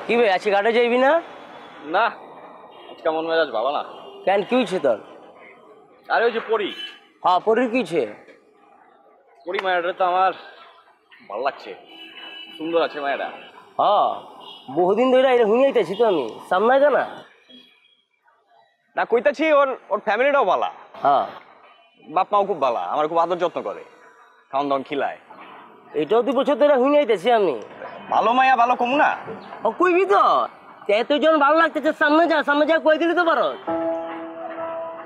কি ভাই আজকে ঘাটে যাইবি না? না, আজকে মন মেজাজ ভালো না। কেন কি হয়েছে তোর? আরে ওই যে পড়ি। হ্যাঁ পরির কি হয়েছে? পড়ি মায়াটা তো আমার ভালো লাগছে, সুন্দর আছে মায়াটা। হ্যাঁ বহুদিন ধরে এটা হুঁয়ে আইতেছি তো আমি সামনে না না কইতাছি ওর ওর ফ্যামিলিটাও ভালো। হ্যাঁ বাপ মাও খুব ভালো, আমার খুব আদর যত্ন করে, খাওয়ান দাওয়ান খিলায়। এটাও 2 বছর ধরে হুঁয়ে আইতেছি আমি। ভালো মায়া ভালো কমু না। ও কইবি তো এতজন ভালো লাগতেছে, সামনে যা কই দিলি তো পারো।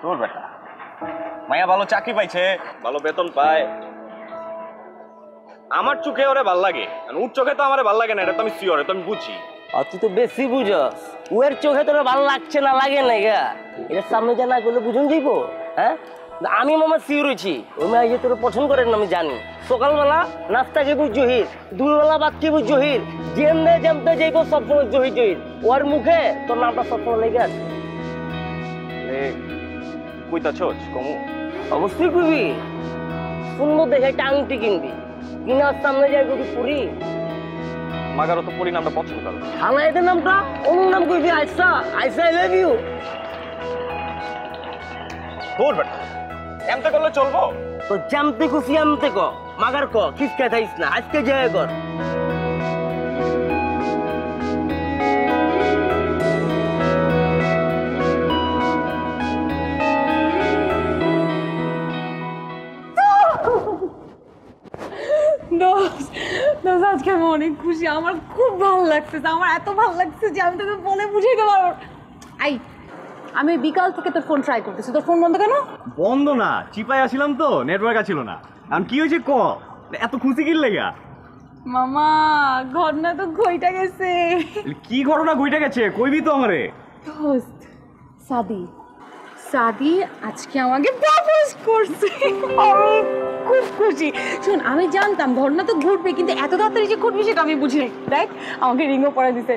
তোর বেটা মায়া ভালো চাকরি পাইছে, ভালো বেতন পায়, আমার চোখে ওরে ভাল লাগে। ওর চোখে তো আমার ভাল লাগে না, এটা তো আমি শিওর, এটা আমি বুঝি। আর তুই তো বেশি বুঝস, ওর চোখে তোর ভালো লাগছে না লাগে না গা, এটা সামনে যা না করলে বুঝুন যাইব। হ্যাঁ আমি মামা শিওর হয়েছি ওই মেয়ে তোর পছন্দ করেন না আমি জানি। সকালবেলা নাস্তা খেবো জহির, দুপুরবেলা ভাত খেবো জহির, যেমনে যেমতে যাইব সবসময় জহির জহির। ওর মুখে তোর নামটা সবসময় লেগে আছে। কইতাছোস কমু? অবশ্যই কইবি, সুন্দর দেখে একটা আংটি কিনবি, কিনার সামনে যাই কবি পুরি মাগারও তো পরি নামটা পছন্দ করো। থানা এদের নামটা অন্য নাম কইবি, আইসা আইসা আই লাভ ইউ। তোর বেটা এমতে করলে চলবো? তো জামতে খুশি আমতে ক মাগার ক খিসকা থাইস না, আজকে জয় কর। আজকে আমি অনেক খুশি, আমার খুব ভালো লাগতেছে, আমার এত ভালো লাগছে যে আমি তোকে বলে বুঝাইতে পারবো। আই আমি বিকাল থেকে তোর ফোন ট্রাই করতেছি, তোর ফোন বন্ধ কেন? বন্ধ না, চিপায় আসিলাম তো, নেটওয়ার্ক আছিল না। এখন কি হয়েছে ক, এত খুশি কি লেগা? মামা ঘটনা তো ঘইটা গেছে। কি ঘটনা ঘটে গেছে কইবি তো আমারে। দোস্ত সাদি আজকে আমাকে প্রপোজ করছে, আমি খুব খুশি। শোন আমি জানতাম ঘটনা তো ঘটবে, কিন্তু এত তাড়াতাড়ি যে ঘটবে সেটা আমি বুঝি নাই। দেখ আমাকে রিংও পরে দিছে।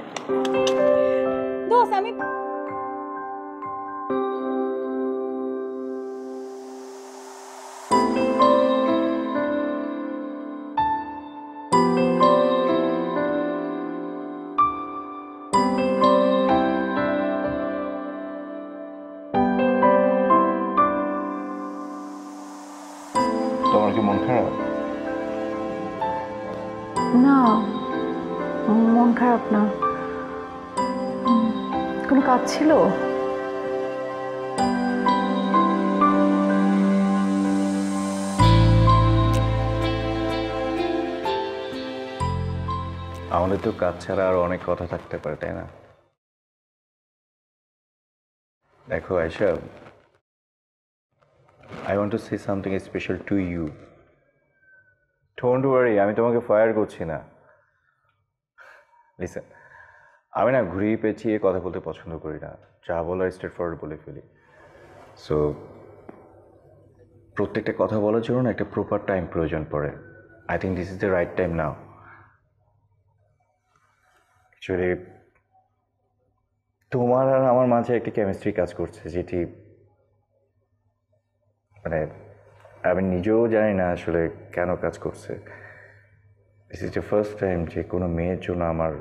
দোস্ত আমি তোমার কি মন খারাপ? না, মন খারাপ না। কোনো কাজ ছিল? আমাদের তো কাজ ছাড়া আরো অনেক কথা থাকতে পারে, তাই না? দেখো Ayesha, I want to say something special to you. Don't worry, আমি তোমাকে ফায়ার করছি না। লিসেন, আমি না ঘুরিয়ে পেঁচিয়ে কথা বলতে পছন্দ করি না, যা বলার স্ট্রেট ফরওয়ার্ড বলে ফেলি। সো প্রত্যেকটা কথা বলার জন্য একটা প্রপার টাইম প্রয়োজন পড়ে। I think this is the right time now. Actually তোমার আর আমার মাঝে একটা কেমিস্ট্রি কাজ করছে, যেটি মানে আমি নিজেও জানি না আসলে কেন কাজ করছে। This is the first time যে কোনো মেয়ের জন্য আমার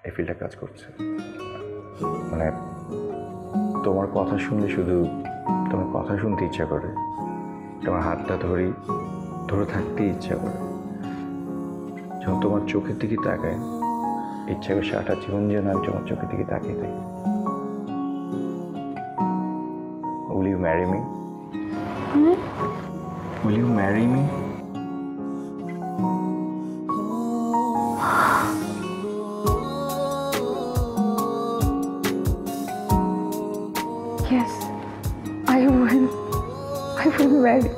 এই ফিলটা কাজ করছে। মানে তোমার কথা শুনলে শুধু তোমার কথা শুনতে ইচ্ছা করে, তোমার হাতটা ধরে থাকতে ইচ্ছা করে, যখন তোমার চোখের দিকে তাকায় ইচ্ছা করে সারাটা জীবন যেন আমি তোমার চোখের দিকে তাকিয়ে থাকি। Will you marry me? Will you marry me? Yes, I will marry.